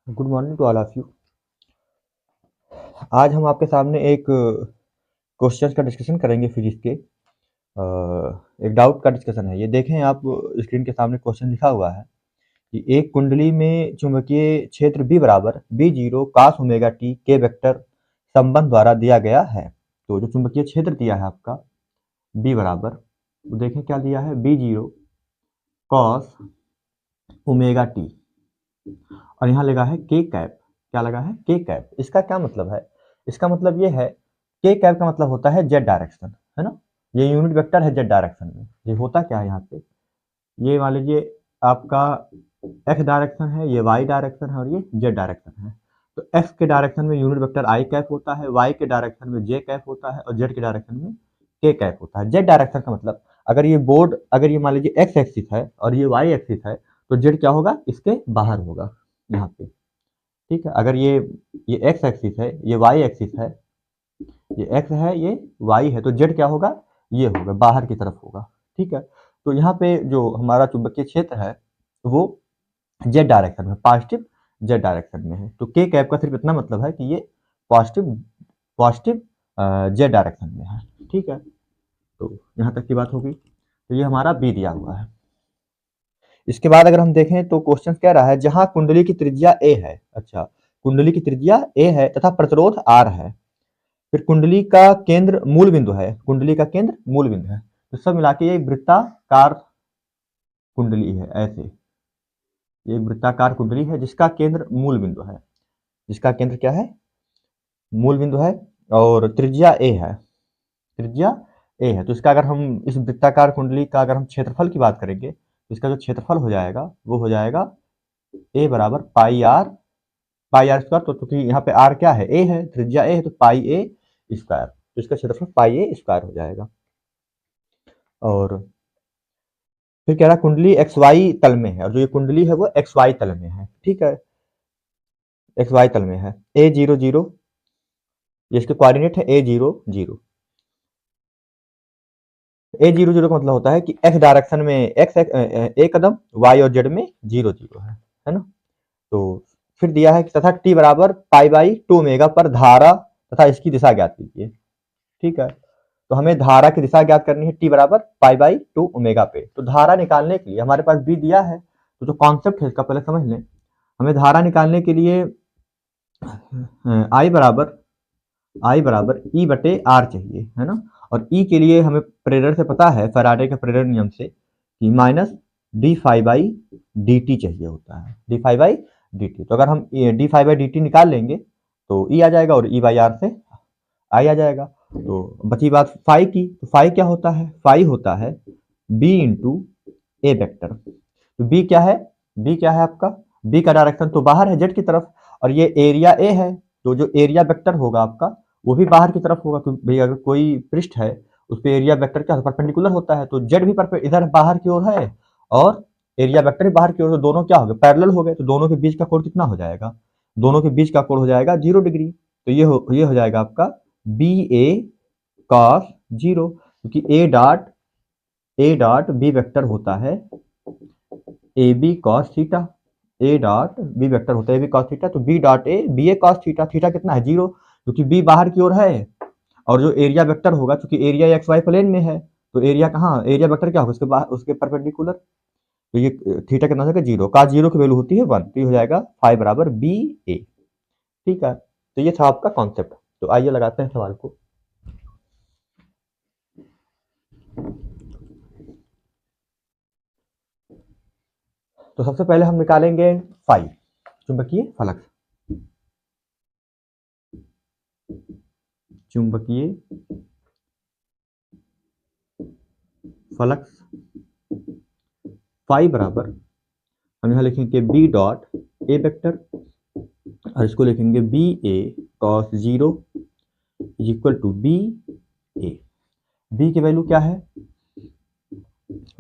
Good morning to all of you. आज हम आपके सामने एक क्वेश्चन का डिस्कशन करेंगे फिजिक्स के। एक डाउट का डिस्कशन है। ये देखें आप स्क्रीन के सामने क्वेश्चन लिखा हुआ है कि एक कुंडली में चुंबकीय क्षेत्र बी बराबर B zero cos omega T के वेक्टर संबंध द्वारा दिया गया है। तो जो चुंबकीय क्षेत्र दिया है आपका बी बराबर, तो देखें क्या दिया है, B zero cos omega T और यहाँ लगा है के कैप। क्या लगा है, के कैप। इसका क्या मतलब है, इसका मतलब ये है, के कैप का मतलब होता है जेड डायरेक्शन, है ना। ये यूनिट वेक्टर है जेड डायरेक्शन में। ये होता क्या है यहाँ पे, ये मान लीजिए आपका एक्स डायरेक्शन है, ये वाई डायरेक्शन है और ये जेड डायरेक्शन है। तो एक्स के डायरेक्शन में यूनिट वेक्टर आई कैप होता है, वाई के डायरेक्शन में जे कैप होता है और जेड के डायरेक्शन में के कैप होता है। जेड डायरेक्शन का मतलब, अगर ये बोर्ड, अगर ये मान लीजिए एक्स एक्सिस है और ये वाई एक्सिस है, तो जेड क्या होगा, इसके बाहर होगा यहाँ पे। ठीक है, अगर ये एक्स एक्सिस है, ये वाई एक्सिस है, ये एक्स है, ये वाई है, तो जेड क्या होगा, ये होगा, बाहर की तरफ होगा। ठीक है, तो यहाँ पे जो हमारा चुंबकीय क्षेत्र है वो जेड डायरेक्शन में, पॉजिटिव जेड डायरेक्शन में है। तो के कैप का सिर्फ इतना मतलब है कि ये पॉजिटिव पॉजिटिव जेड डायरेक्शन में है। ठीक है, तो यहाँ तक की बात होगी। तो ये हमारा बी दिया हुआ है। इसके बाद अगर हम देखें तो क्वेश्चन कह रहा है जहां कुंडली की त्रिज्या ए है। अच्छा, कुंडली की त्रिज्या ए है तथा प्रतिरोध आर है, फिर कुंडली का केंद्र मूल बिंदु है, कुंडली का केंद्र मूल बिंदु है, तो सब मिला के ये वृत्ताकार कुंडली है। ऐसे ये वृत्ताकार कुंडली है जिसका केंद्र मूल बिंदु है, जिसका केंद्र क्या है, मूल बिंदु है, और त्रिज्या ए है, त्रिज्या ए है। तो इसका अगर हम इस वृत्ताकार कुंडली का अगर हम क्षेत्रफल की बात करेंगे तो इसका जो क्षेत्रफल हो जाएगा वो हो जाएगा ए बराबर पाई आर स्क्वायर। तो क्योंकि यहाँ पे आर क्या है, ए है, त्रिज्या ए है, तो पाई ए स्क्वायर, तो इसका क्षेत्रफल पाई ए स्क्वायर हो जाएगा। और फिर कह रहा है कुंडली एक्स वाई तल में है, और जो ये कुंडली है वो एक्स वाई तल में है। ठीक है, एक्स वाई तल में है। ए जीरो जीरो, ये इसके कोऑर्डिनेट है ए जीरो जीरो। ए जीरो जीरो का मतलब होता है कि एक्स डायरेक्शन में एक्स एक कदम, वाई और जेड में जीरो जीरो है ना। तो फिर दिया है कि तथा टी बराबर पाई बाई टू ओमेगा पर धारा तथा इसकी दिशा ज्ञात कीजिए। ठीक है, तो हमें धारा की दिशा ज्ञात करनी है, टी बराबर पाई बाई टू ओमेगा पे। तो धारा निकालने के लिए हमारे पास बी दिया है, तो जो कॉन्सेप्ट है इसका पहले समझ लें। हमें धारा निकालने के लिए आई बराबर ई बटे आर चाहिए, है ना। और ई के लिए हमें प्रेरर से पता है, फैराडे के प्रेरर नियम से, कि minus d phi by D T चाहिए होता है, D phi by D t. तो अगर हम D phi by D T निकाल लेंगे तो ई आ जाएगा, और ई बाई आर से आई आ जाएगा। तो बची बात फाई की, तो फाई क्या होता है, फाई होता है बी इंटू ए वेक्टर। तो बी क्या है, बी क्या है आपका, बी का डायरेक्शन तो बाहर है जेड की तरफ, और ये एरिया ए है, तो जो एरिया वेक्टर होगा आपका वो भी बाहर की तरफ होगा, क्योंकि भाई अगर कोई पृष्ठ है उस पर एरिया वेक्टर क्या परपेंडिकुलर होता है, तो जेड भी इधर बाहर की ओर है और एरिया वेक्टर भी बाहर की ओर, तो दोनों क्या हो गए, पैरेलल हो गए। तो दोनों के बीच का कोण कितना हो जाएगा, दोनों के बीच का कोण हो जाएगा 0 डिग्री। तो ये हो जाएगा आपका बी ए कॉस जीरो, क्योंकि ए डॉट बी वेक्टर होता है A B cos theta, A dot B vector होता है ए बी कॉस थीटा। तो B dot A B A cos theta, theta कितना है 0, क्योंकि बी बाहर की ओर है। और जो एरिया वेक्टर होगा, क्योंकि एरिया एक्स वाई प्लेन में है, तो एरिया कहाँ, एरिया वेक्टर क्या होगा, उसके बाहर, उसके परपेंडिकुलर। तो ये थीटा कितना हो जाएगा 0, का 0 की वैल्यू होती है 1, तो ये हो जाएगा फाइव बराबर बी ए। ठीक है, तो ये था आपका कॉन्सेप्ट। तो आइए लगाते हैं सवाल को। तो सबसे पहले हम निकालेंगे फाई, चुंबकीय फलक, चुंबकीय फलक फाई बराबर, हम यहाँ लिखेंगे बी डॉट ए वेक्टर, और इसको लिखेंगे B A cos zero equal to B A. B की वैल्यू क्या है,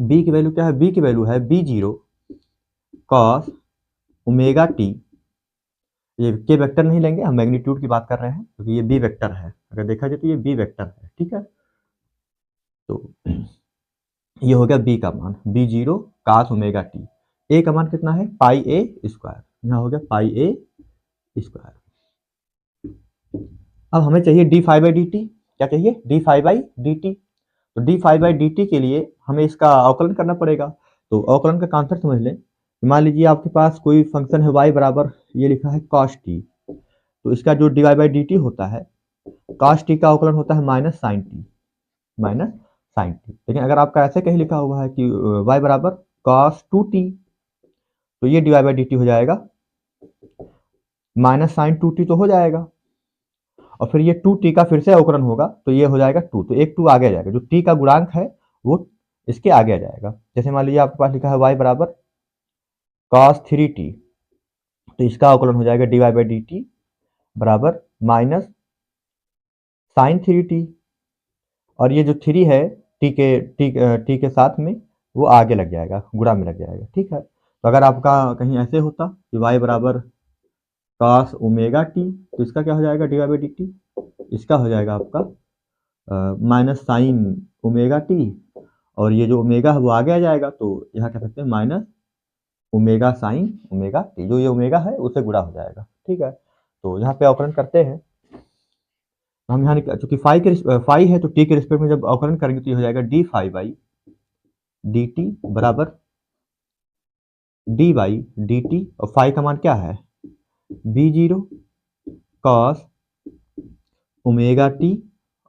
बी की वैल्यू क्या है, बी की वैल्यू है B zero cos omega T. ये के वेक्टर नहीं लेंगे, हम मैग्नीट्यूड की बात कर रहे हैं, क्योंकि ये बी वेक्टर है, अगर देखा जाए तो ये बी वेक्टर है। ठीक है, तो ये हो गया बी का मान, b zero cos omega t. A का मान कितना है, पाई ए स्क्वायर, यहाँ हो गया पाई ए स्क्वायर। अब हमें चाहिए d phi by D t. क्या चाहिए? D phi by D t. तो d phi by D t के लिए हमें इसका अवकलन करना पड़ेगा। तो अवकलन का कॉन्सेप्ट समझ लें। मान लीजिए आपके पास कोई फंक्शन है y बराबर, ये लिखा है cos t, तो इसका जो D Y by D T होता है, cos t का अवकलन होता है minus sine T, minus sine T. लेकिन अगर आपका ऐसे कहीं लिखा हुआ है कि y बराबर cos 2t, तो ये D Y by D T हो जाएगा माइनस साइन 2t, तो हो जाएगा। और फिर ये 2t का फिर से अवकलन होगा, तो ये हो जाएगा 2, तो एक 2 आगे आ जाएगा, जो t का गुणांक है वो इसके आगे आ जाएगा। जैसे मान लीजिए आपके पास लिखा है y बराबर cos 3t, तो इसका अवकलन हो जाएगा D Y by D T बराबर माइनस साइन 3t। और ये जो 3 है टी के साथ में वो आगे लग जाएगा, गुणा में लग जाएगा। ठीक है। तो अगर आपका कहीं ऐसे होता कि y बराबर cos ओमेगा टी, तो इसका क्या हो जाएगा? D Y by D T. इसका हो जाएगा आपका माइनस साइन ओमेगा टी, और ये जो ओमेगा है वो आगे आ जाएगा, तो यहाँ कह सकते हैं minus omega sine omega T, जो ये ओमेगा है उससे गुणा हो जाएगा। ठीक है। तो यहाँ पे अवकलन करते हैं। हम यहाँ चूंकि फाई है, तो टी के रिस्पेक्ट में जब अवकलन करेंगे तो ये हो जाएगा D phi by D T बराबर डी बाई डी टी, और फाई का मान क्या है? B zero cos omega T,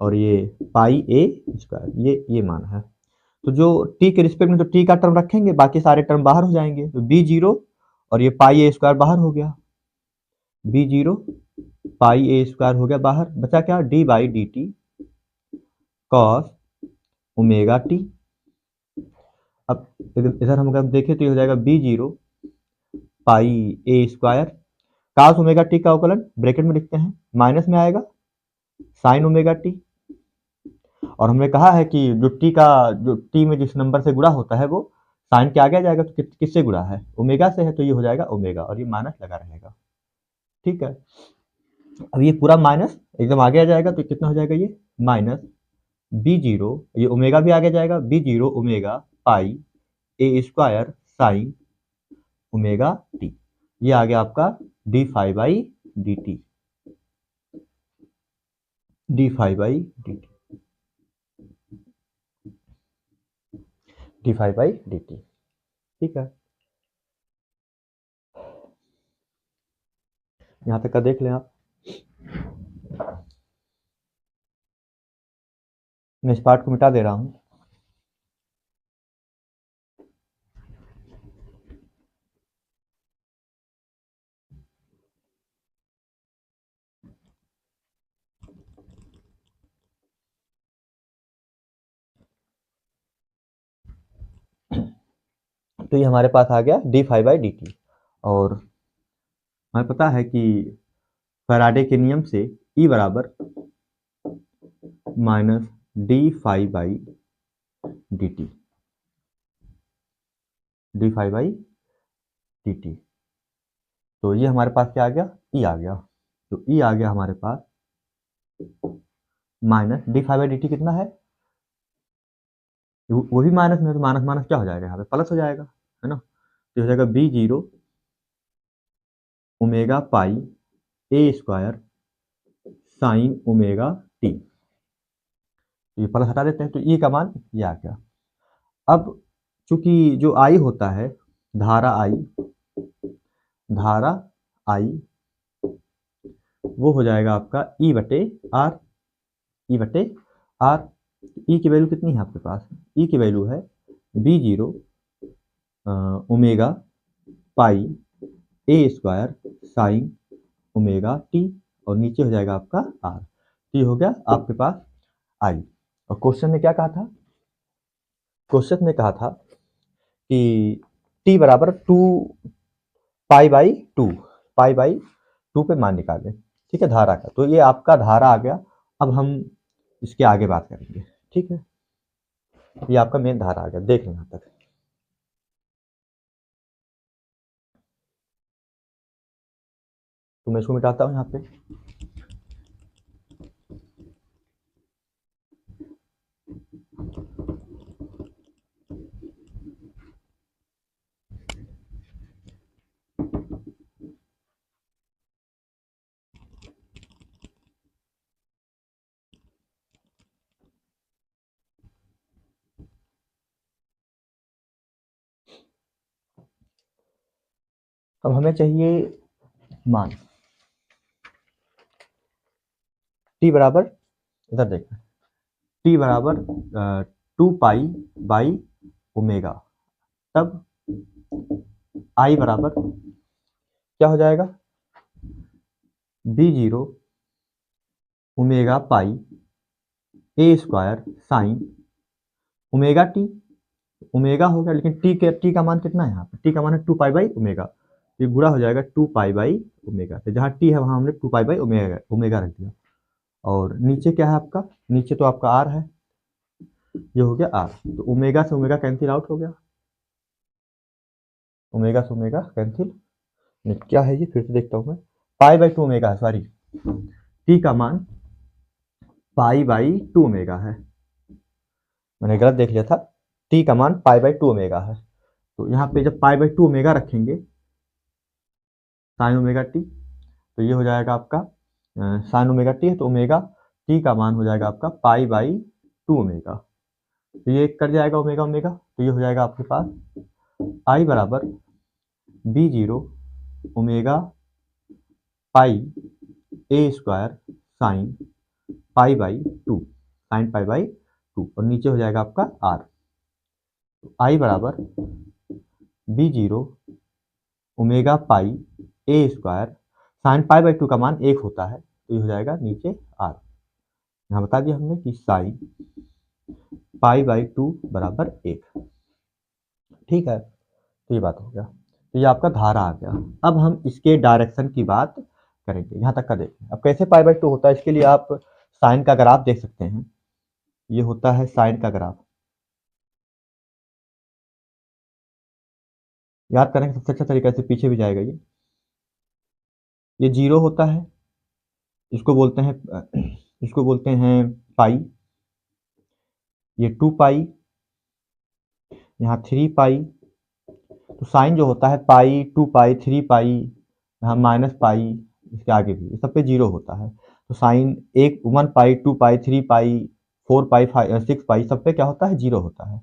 और ये पाई ए स्क्वायर, ये मान है। तो जो टी के रिस्पेक्ट में तो टी का टर्म रखेंगे, बाकी सारे टर्म बाहर हो जाएंगे, तो बी जीरो और ये पाई ए स्क्वायर बाहर हो गया, B zero pi a square हो गया बाहर, बचा क्या? D by D T cos omega T. अब इधर हम अगर देखें तो ये हो जाएगा B zero pi a square, cos omega T का अवकलन ब्रैकेट में लिखते हैं, माइनस में आएगा साइन ओमेगा टी। और हमने कहा है कि जो टी में जिस नंबर से गुणा होता है वो साइन के आगे आ जाएगा, तो किससे गुणा है? ओमेगा से है, तो ये हो जाएगा ओमेगा, और ये माइनस लगा रहेगा। ठीक है। अब ये पूरा माइनस एकदम आगे आ जाएगा, तो कितना हो जाएगा? ये माइनस बी जीरो, ये ओमेगा भी आगे जाएगा, B zero omega pi a square sine omega T. ये आ गया आपका D phi by D T, D phi by D T, D phi by D T. ठीक है। यहाँ तक का देख लें आप। मैं इस पार्ट को मिटा दे रहा हूँ। तो ये हमारे पास आ गया D phi by D T, और हमें पता है कि फैराडे के नियम से E बराबर minus d phi by D T, D phi by D t. तो ये हमारे पास क्या आ गया? E आ गया। तो E आ गया हमारे पास minus d phi by D t कितना है? वो भी माइनस में, तो माइनस माइनस क्या हो जाएगा? यहाँ पे प्लस हो जाएगा, है ना। तो हो जाएगा B zero omega pi a square sine omega T. ये प्लस हटा देते हैं, तो ई का मान ये आ गया। अब चूंकि जो आई होता है, धारा आई वो हो जाएगा आपका ई बटे आर, ई बटे आर। ई की वैल्यू कितनी है आपके पास? ई की वैल्यू है B zero omega pi a square sine omega T, और नीचे हो जाएगा आपका आर। तो ये हो गया आपके पास आई। और क्वेश्चन ने क्या कहा था? क्वेश्चन ने कहा था कि टी बराबर 2 पाई बाई 2, पाई बाई 2 पे मान निकालें। ठीक है, धारा का। तो ये आपका धारा आ गया। अब हम इसके आगे बात करेंगे। ठीक है, ये आपका मेन धारा आ गया, देख लें यहाँ तक। तो मैं इसको मिटाता हूँ यहाँ पे। अब हमें चाहिए मान t बराबर, इधर देखें, t बराबर 2 पाई बाई ओमेगा, तब i बराबर क्या हो जाएगा, b0 omega pi a square sine omega t, omega हो गया, लेकिन टी का मान कितना है, यहाँ पे टी का मान है 2 पाई बाई ओमेगा, ये गुणा हो जाएगा 2 पाई बाई ओमेगा से, जहाँ टी है वहाँ हमने 2 पाई बाई ओमेगा ओमेगा रख दिया। और नीचे क्या है आपका, नीचे तो आपका आर है, ये हो गया आर, तो ओमेगा से ओमेगा कैंसिल आउट हो गया, ओमेगा से ओमेगा कैंसिल, क्या है ये फिर से देखता हूँ मैं, पाई बाई 2 ओमेगा है, सॉरी, टी का मान पाई बाई 2 ओमेगा है, मैंने गलत देख लिया था, टी का मान पाई बाई 2 ओमेगा है, तो यहाँ पे जब पाई बाई 2 ओमेगा रखेंगे साइन ओमेगा टी, तो ये हो जाएगा आपका साइन ओमेगा टी है, तो ओमेगा टी का मान हो जाएगा आपका पाई बाई 2 ओमेगा, तो ये कट जाएगा ओमेगा ओमेगा, तो ये हो जाएगा आपके पास आई बराबर b0 omega pi a square sine pi by 2, sine pi by 2, और नीचे हो जाएगा आपका r, तो आई बराबर b0 omega pi a square sine pi by 2 का मान 1 होता है, तो ये हो जाएगा नीचे r, यहाँ बता दिया हमने कि साइन पाई बाई 2 बराबर 1, ठीक है, तो ये बात हो गया, तो ये आपका धारा आ गया। अब हम इसके डायरेक्शन की बात करेंगे, यहाँ तक का देखें। अब कैसे पाई बाई 2 होता है, इसके लिए आप साइन का ग्राफ देख सकते हैं, ये होता है साइन का ग्राफ, याद करें सबसे अच्छा तरीका से पीछे भी जाएगा, ये 0 होता है, इसको बोलते हैं इसको बोलते हैं पाई, ये 2 पाई, यहाँ 3 पाई, तो साइन जो होता है पाई 2 पाई 3 पाई, यहाँ माइनस पाई, इसके आगे भी सब पे 0 होता है, तो साइन 1 पाई 2 पाई 3 पाई 4 पाई 6 पाई सब पे क्या होता है 0 होता है।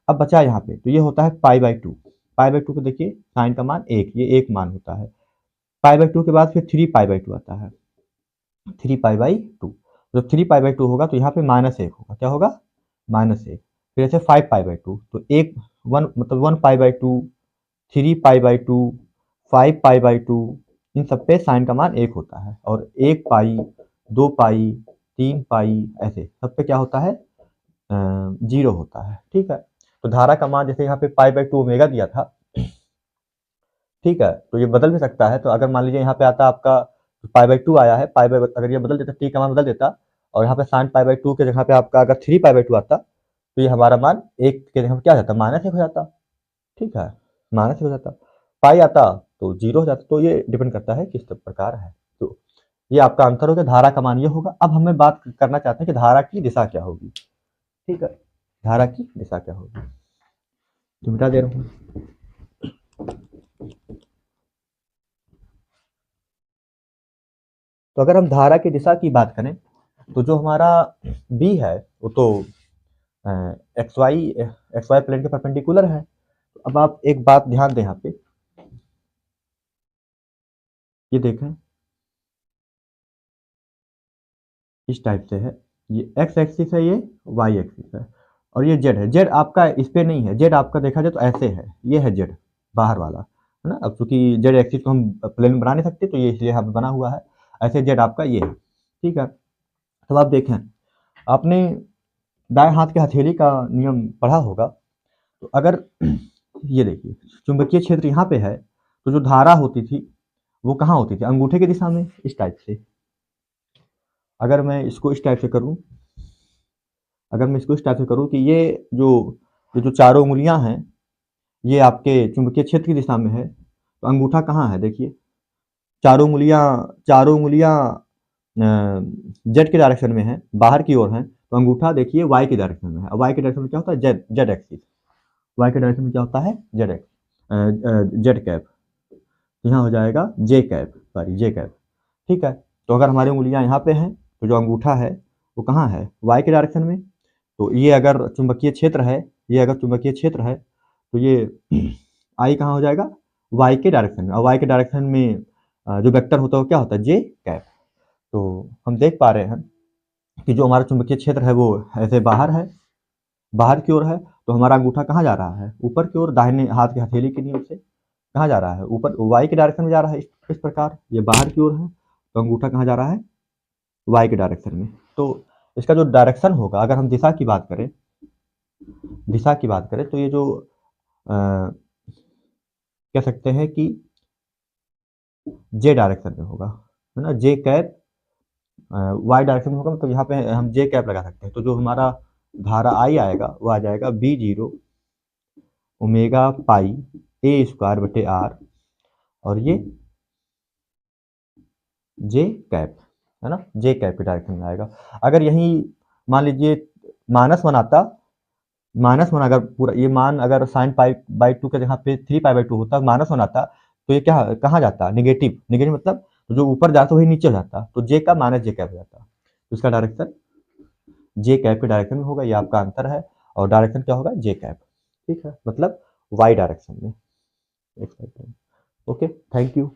अब बचा यहाँ पे, तो ये होता है पाई बाई 2, पाई बाई 2 को देखिए साइन का मान 1, ये 1 मान होता है, पाई बाई 2 के बाद फिर 3 पाई बाई 2 आता है, 3 पाई बाई 2, जब 3 पाई बाई 2 होगा तो यहाँ पे -1 होगा, क्या होगा -1, फिर ऐसे 5 पाई बाई 2, तो 1 मतलब 1 pi by 2, 3 pi by 2, 5 pi by 2, इन सब पे साइन का मान 1 होता है, और 1 पाई 2 पाई 3 पाई ऐसे सब पे क्या होता है 0 होता है, ठीक है। तो धारा का मान जैसे यहाँ पे पाई बाई 2 ओमेगा दिया था, ठीक है, तो ये बदल भी सकता है, तो अगर मान लीजिए यहाँ पे आता आपका पाई बाई 2 आया है, पाई बाई अगर ये बदल देता, टी का मान बदल देता, और यहाँ पे साइन पाई बाई 2 के जगह पे आपका अगर 3 पाई बाई 2 आता, तो ये हमारा मान 1 के जगह पे क्या हो जाता, -1 हो जाता, ठीक है, -1 हो जाता, पाई आता तो 0 हो जाता, तो ये डिपेंड करता है किस प्रकार है। तो ये आपका आंसर हो गया, धारा का मान ये होगा। अब हमें बात करना चाहते हैं कि धारा की दिशा क्या होगी, ठीक है, धारा की दिशा क्या होगी, तो मिटा दे रहा हूँ। तो अगर हम धारा की दिशा की बात करें, तो जो हमारा बी है वो तो एक्स वाई प्लेन के परपेंडिकुलर है। तो अब आप एक बात ध्यान दें यहाँ पे, ये देखें इस टाइप से है, ये एक्स एक्सिस है, ये वाई एक्सिस है, और ये जेड है, जेड आपका इस पे नहीं है, जेड आपका देखा जाए तो ऐसे है, ये है जेड बाहर वाला, है ना। अब चूंकि जेड एक्सिस को हम प्लेन बना नहीं सकते, तो ये इसलिए यहाँ पे बना हुआ है, ऐसे जेड आपका ये है, ठीक है। तो आप देखें, आपने दाएं हाथ के हथेली का नियम पढ़ा होगा, तो अगर ये देखिए चुंबकीय क्षेत्र यहाँ पे है, तो जो धारा होती थी वो कहाँ होती थी, अंगूठे की दिशा में, इस टाइप से। अगर मैं इसको इस टाइप से करूँ, अगर मैं इसको इस टाइप से करूँ कि ये जो चारों उंगलियां हैं ये आपके चुंबकीय क्षेत्र की दिशा में है, तो अंगूठा कहाँ है, देखिए चारों उंगलियां जेड के डायरेक्शन में है, बाहर की ओर है, तो अंगूठा देखिए वाई की डायरेक्शन में है। अब वाई के डायरेक्शन में क्या होता है, जेड जेड एक्सिस, वाई के डायरेक्शन में क्या होता है, जेड कैप, यहाँ हो जाएगा जे कैप, सॉरी जे कैप, ठीक है। तो अगर हमारी उंगलियां यहाँ पे हैं, तो जो अंगूठा है वो कहाँ है, वाई के डायरेक्शन में, तो ये अगर चुंबकीय क्षेत्र है, ये अगर चुंबकीय क्षेत्र है, तो ये आई कहाँ हो जाएगा, वाई के डायरेक्शन में, और वाई के डायरेक्शन में जो वेक्टर होता है वो क्या होता है, जे कैप। तो हम देख पा रहे हैं कि जो हमारा चुंबकीय क्षेत्र है वो ऐसे बाहर है, बाहर की ओर है, तो हमारा अंगूठा कहाँ जा रहा है, ऊपर की ओर, दाहिने हाथ की हथेली के नियम से कहाँ जा रहा है, ऊपर वाई के डायरेक्शन में जा रहा है। इस प्रकार ये बाहर की ओर है, तो अंगूठा कहाँ जा रहा है, वाई के डायरेक्शन में। तो इसका जो डायरेक्शन होगा, अगर हम दिशा की बात करें, दिशा की बात करें, तो ये जो कह सकते हैं कि जे डायरेक्शन में होगा, है ना, जे कैप वाई डायरेक्शन में होगा, तो यहाँ पे हम जे कैप लगा सकते हैं। तो जो हमारा धारा आई आएगा वो आ जाएगा B zero omega pi a square बटे आर, और ये जे कैप, है ना, जे कैप के डायरेक्शन में आएगा। अगर यही मान लीजिए माइनस वन आता, माइनस वन अगर पूरा ये मान, अगर साइन पाई बाई टू के जगह पे थ्री पाई बाई टू होता, माइनस वन आता, तो ये क्या कहाँ जाता, निगेटिव, निगेटिव मतलब तो जो ऊपर जाता वही नीचे हो जाता, तो जे का माइनस जे कैप हो जाता। तो इसका डायरेक्शन जे कैप के डायरेक्शन में होगा, ये आपका आंसर है। और डायरेक्शन क्या होगा, जे कैप, ठीक है, मतलब वाई डायरेक्शन में। Okay, thank you.